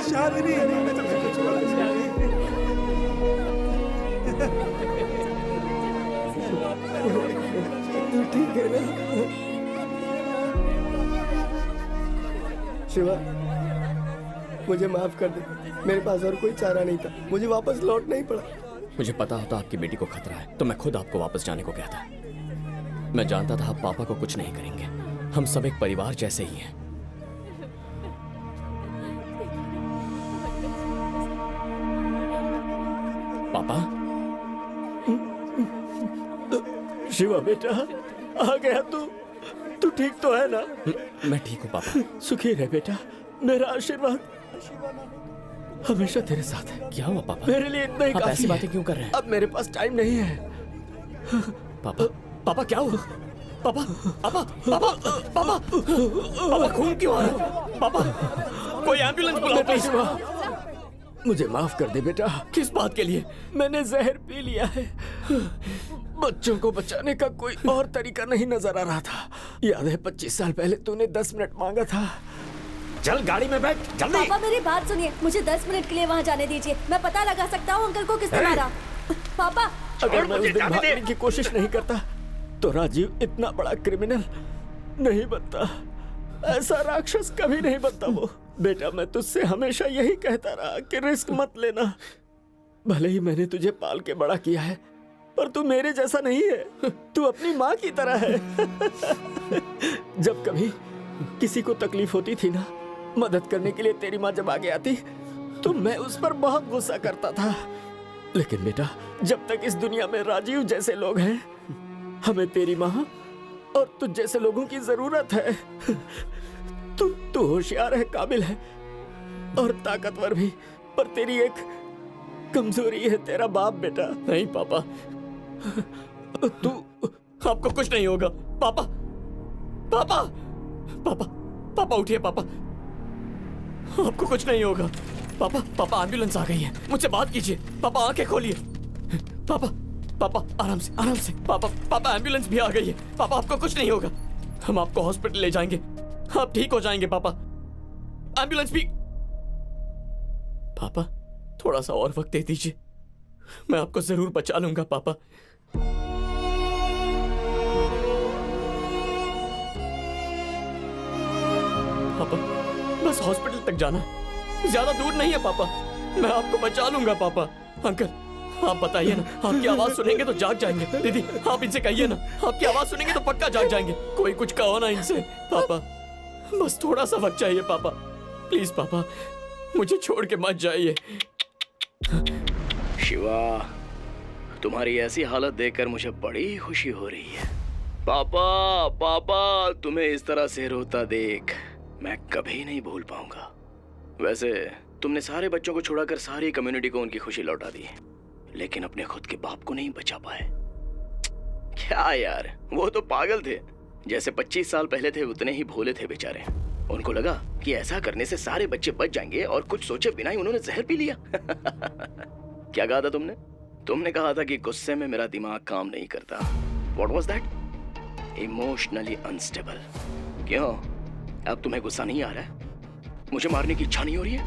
शालिनी, तू ठीक है ना? शिवा, मुझे माफ कर दे। मेरे पास और कोई चारा नहीं था, मुझे वापस लौटना ही पड़ा। मुझे पता होता आपकी बेटी को खतरा है तो मैं खुद आपको वापस जाने को कहता। मैं जानता था आप पापा को कुछ नहीं करेंगे। हम सब एक परिवार जैसे ही हैं। पापा, शिवा बेटा, आ गया तू ठीक तो है ना? मैं ठीक हूँ पापा। सुखी रहे बेटा, मेरा आशीर्वाद हमेशा तेरे साथ है। क्या हुआ पापा? मेरे लिए इतना ही आप काफी ऐसी है। बातें क्यों कर रहे हैं? अब मेरे पास टाइम नहीं है। पापा, पापा क्या हुआ? पापा, पापा, पापा, पापा, पापा खून क्यों आ रहा है? पापा, कोई एम्बुलेंस बुलाओ प्लीज। मुझे माफ कर दे बेटा। किस बात के लिए? मैंने जहर पी लिया है। बच्चों को बचाने का कोई और तरीका नहीं नजर आ रहा था। याद है 25 साल पहले तूने 10 मिनट मांगा था। चल गाड़ी में बैठ जल्दी। पापा मेरी बात सुनिए, मुझे 10 मिनट के लिए वहाँ जाने दीजिए। मैं पता लगा सकता हूँ अंकल को किसने मारा। पापा, अगर मैं उस दिन भागने की कोशिश नहीं करता तो राजीव इतना बड़ा क्रिमिनल नहीं बनता। ऐसा राक्षस कभी नहीं बनता वो। बेटा, मैं तुझसे हमेशा यही कहता रहा कि रिस्क मत लेना। भले ही मैंने तुझे पाल के बड़ा किया है, पर तू मेरे जैसा नहीं है। तू अपनी माँ की तरह है। जब कभी किसी को तकलीफ होती थी ना, मदद करने के लिए तेरी माँ जब आगे आती तो मैं उस पर बहुत गुस्सा करता था। लेकिन बेटा, जब तक इस दुनिया में राजीव जैसे लोग हैं, हमें तेरी माँ और तुझ जैसे लोगों की जरूरत है। तू होशियार है, काबिल है और ताकतवर भी, पर तेरी एक कमजोरी है, तेरा बाप बेटा। नहीं पापा, तू आपको कुछ नहीं होगा। पापा, पापा, पापा, पापा उठिए पापा, आपको कुछ नहीं होगा। पापा, पापा एम्बुलेंस आ गई है, मुझसे बात कीजिए। पापा आंखें खोलिए। पापा, पापा आराम से, आराम से। पापा, पापा एम्बुलेंस भी आ गई है। पापा आपको कुछ नहीं होगा, हम आपको हॉस्पिटल ले जाएंगे, आप ठीक हो जाएंगे। पापा एम्बुलेंस भी। पापा थोड़ा सा और वक्त दे दीजिए, मैं आपको जरूर बचा लूंगा। पापा पापा बस हॉस्पिटल तक जाना है, ज्यादा दूर नहीं है पापा, मैं आपको बचा लूंगा। पापा अंकल आप बताइए ना, आपकी आवाज सुनेंगे तो जाग जाएंगे। दीदी आप इनसे कहिए ना, आपकी आवाज सुनेंगे तो पक्का जाग जाएंगे। कोई कुछ कहो ना इनसे। पापा बस थोड़ा सा वक्त चाहिए पापा, प्लीज पापा, मुझे छोड़ के मत जाइए। शिवा, तुम्हारी ऐसी हालत देखकर मुझे बड़ी खुशी हो रही है। पापा, पापा तुम्हें इस तरह से रोता देख मैं कभी नहीं भूल पाऊंगा। वैसे तुमने सारे बच्चों को छुड़ाकर सारी कम्युनिटी को उनकी खुशी लौटा दी, लेकिन अपने खुद के बाप को नहीं बचा पाए। क्या यार, वो तो पागल थे। जैसे 25 साल पहले थे उतने ही भोले थे बेचारे। उनको लगा कि ऐसा करने से सारे बच्चे बच जाएंगे और कुछ सोचे बिना ही उन्होंने जहर पी लिया। क्या कहा था तुमने? तुमने कहा था कि गुस्से में मेरा दिमाग काम नहीं करता। What was that? Emotionally unstable। क्यों, अब तुम्हें गुस्सा नहीं आ रहा है? मुझे मारने की इच्छा नहीं हो रही है?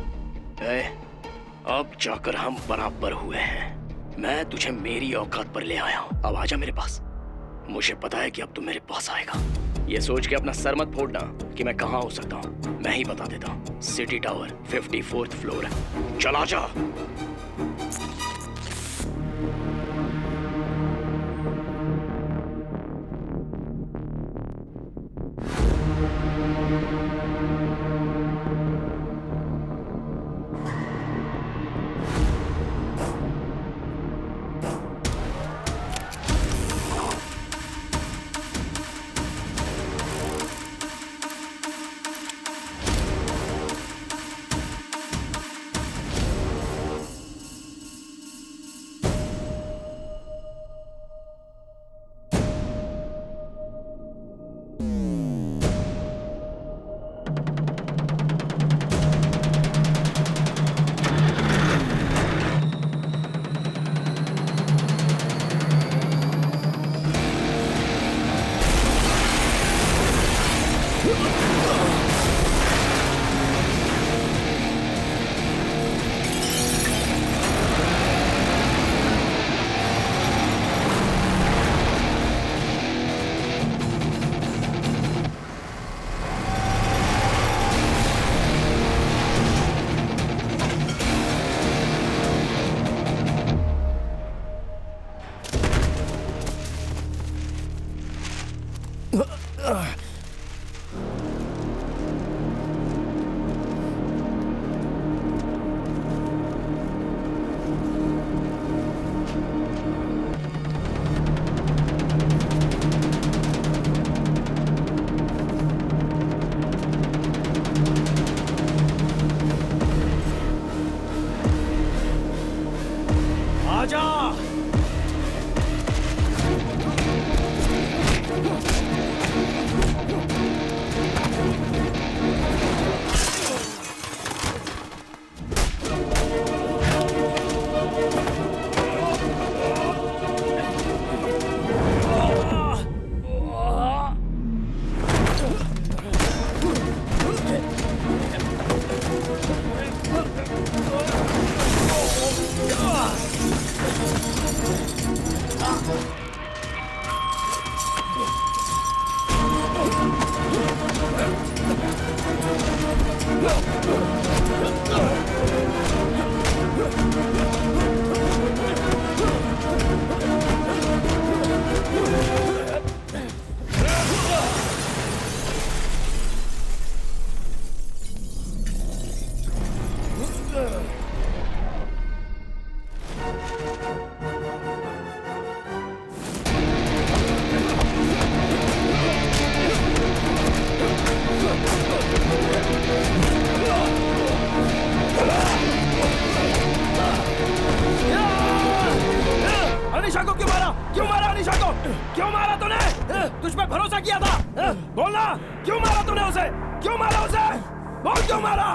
अब जाकर हम बराबर हुए हैं। मैं तुझे मेरी औकात पर ले आया हूँ, अब आजा मेरे पास। मुझे पता है कि अब तू मेरे पास आएगा। ये सोच के अपना सर मत फोड़ना कि मैं कहाँ हो सकता हूँ, मैं ही बता देता हूँ। सिटी टावर 54th फ्लोर है, चला जा। आजा। अनीशा को क्यों मारा? क्यों मारा अनीशा को? क्यों मारा तूने? तुझ पे भरोसा किया था। बोलना, क्यों मारा तूने उसे? क्यों मारा उसे? बोल, क्यों मारा?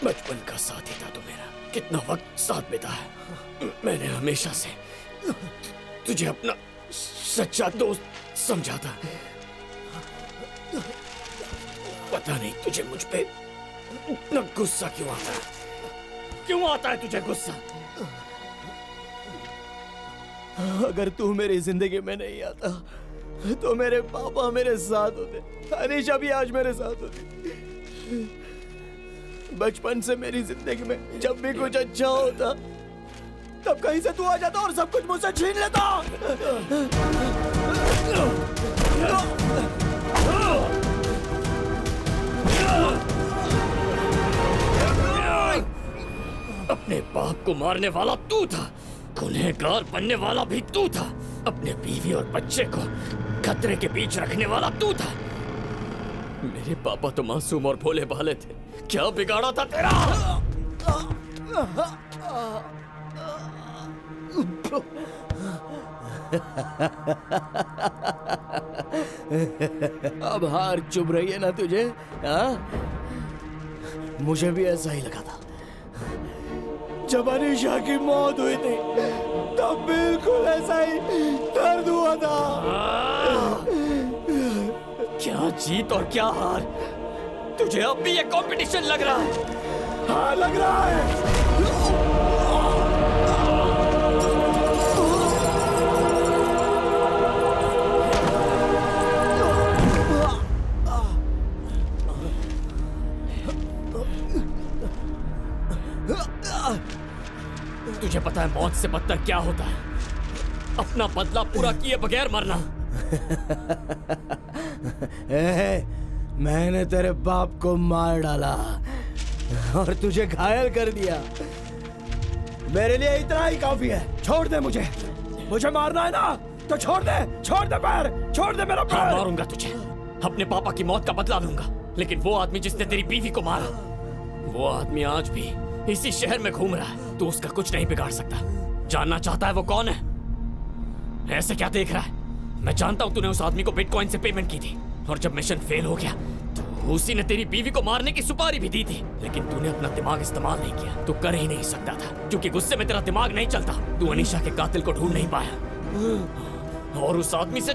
बचपन का साथी था तू मेरा, कितना वक्त साथ बिताया। मैंने हमेशा से तुझे अपना सच्चा दोस्त समझा था। पता नहीं तुझे मुझ पे इतना गुस्सा क्यों आता है? क्यों आता है तुझे गुस्सा? अगर तू मेरी जिंदगी में नहीं आता तो मेरे पापा मेरे साथ होते, अनीशा भी आज मेरे साथ होती। बचपन से मेरी जिंदगी में जब भी कुछ अच्छा होता तब कहीं से तू आ जाता और सब कुछ मुझसे छीन लेता। अपने बाप को मारने वाला तू था, गुनहगार बनने वाला भी तू था, अपने बीवी और बच्चे को खतरे के बीच रखने वाला तू था। मेरे पापा तो मासूम और भोले भाले थे, क्या बिगाड़ा था तेरा? अब हार चुभ रही है ना तुझे? हाँ? मुझे भी ऐसा ही लगा था जब अनीशा की मौत हुई थी, तब बिल्कुल ऐसा ही दर्द हुआ था। क्या जीत और क्या हार, तुझे अब भी ये कंपटीशन लग रहा है? हाँ, लग रहा है। तुझे पता है मौत से बदतर क्या होता है? अपना बदला पूरा किए बगैर मरना। मैंने तेरे बाप को मार डाला और तुझे घायल कर दिया। मेरे लिए इतना ही काफी है। छोड़ दे मुझे मारना है ना तो छोड़ दे पैर, छोड़ दे मेरा हाँ, पैर। मारूंगा तुझे, अपने पापा की मौत का बदला लूंगा। लेकिन वो आदमी जिसने तेरी बीवी को मारा, वो आदमी आज भी इसी शहर में घूम रहा है। तू उसका कुछ नहीं बिगाड़ सकता। जानना चाहता है वो कौन है? ऐसे क्या देख रहा है? मैं जानता हूं तूने उस आदमी को बिटकॉइन से पेमेंट की थी, और जब मिशन फेल हो गया तो उसी ने तेरी बीवी को मारने की सुपारी भी दी थी। लेकिन तूने अपना दिमाग इस्तेमाल नहीं किया। तू कर ही नहीं सकता था, क्योंकि गुस्से में तेरा दिमाग नहीं चलता। तू अनीशा के कातिल को ढूंढ नहीं पाया, और उस आदमी से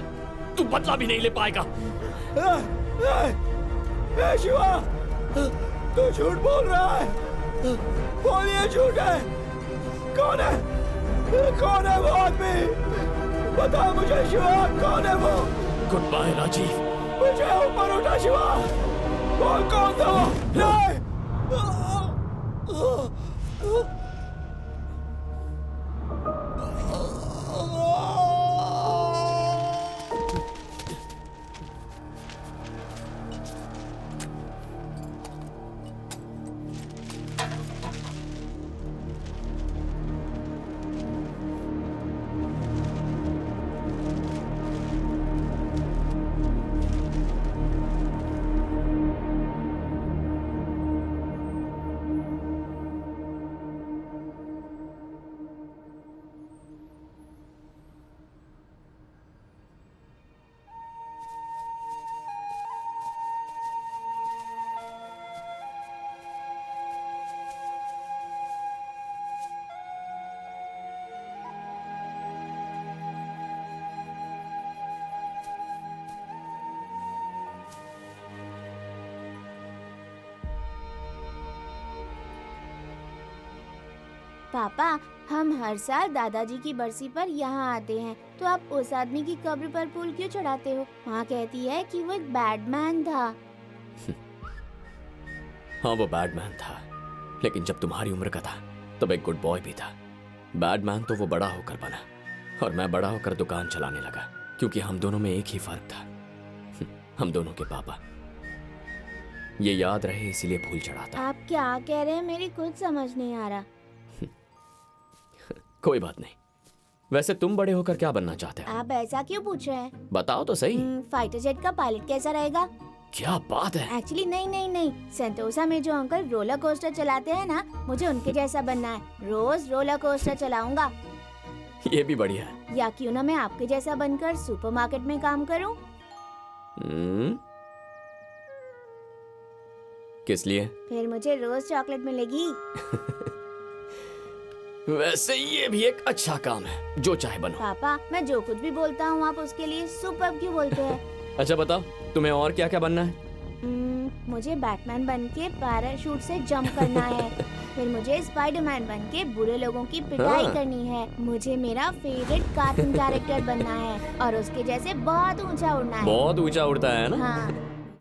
तू बदला भी नहीं ले पाएगा। शिवा, तू झूठ बोल रहा है। बोल ये झूठ है। कौन है वो आदमी? बता मुझे शिवा, कौन है वो? Goodbye Rajiv. मुझे ऊपर उठा शिवा, बोल कौन था वो? नहीं। पापा, हम हर साल दादाजी की बरसी पर यहाँ आते हैं, तो आप उस आदमी की कब्र पर फूल क्यों चढ़ाते हो? माँ कहती है कि वो एक बैडमैन था। हाँ, वो बैडमैन था, लेकिन जब तुम्हारी उम्र का था तब एक गुड बॉय भी था। बैडमैन तो वो बड़ा होकर बना, और मैं बड़ा होकर दुकान चलाने लगा, क्योंकि हम दोनों में एक ही फर्क था, हम दोनों के पापा। ये याद रहे इसीलिए फूल चढ़ाता। आप क्या कह रहे हैं? मेरी कुछ समझ नहीं आ रहा। कोई बात नहीं। वैसे तुम बड़े होकर क्या बनना चाहते हो? आप ऐसा क्यों पूछ रहे हैं? बताओ तो सही। फाइटर जेट का पायलट कैसा रहेगा? क्या बात है। एक्चुअली नहीं, सेंटोसा में जो अंकल रोलर कोस्टर चलाते हैं ना, मुझे उनके जैसा बनना है। रोज रोलर कोस्टर चलाऊंगा। ये भी बढ़िया है। या क्यों ना मैं आपके जैसा बनकर सुपरमार्केट में काम करूं? किस लिए? फिर मुझे रोज चॉकलेट मिलेगी। वैसे ये भी एक अच्छा काम है, जो चाहे बनो। पापा, मैं जो कुछ भी बोलता हूँ आप उसके लिए सुपर क्यों बोलते हैं? अच्छा बताओ, तुम्हें और क्या क्या बनना है? मुझे बैटमैन बनके पैराशूट से जंप करना है। फिर मुझे स्पाइडरमैन बनके बुरे लोगों की पिटाई करनी है। मुझे मेरा फेवरेट कार्टून कैरेक्टर बनना है और उसके जैसे बहुत ऊंचा उड़ना है। बहुत ऊंचा उड़ता है ना? हाँ।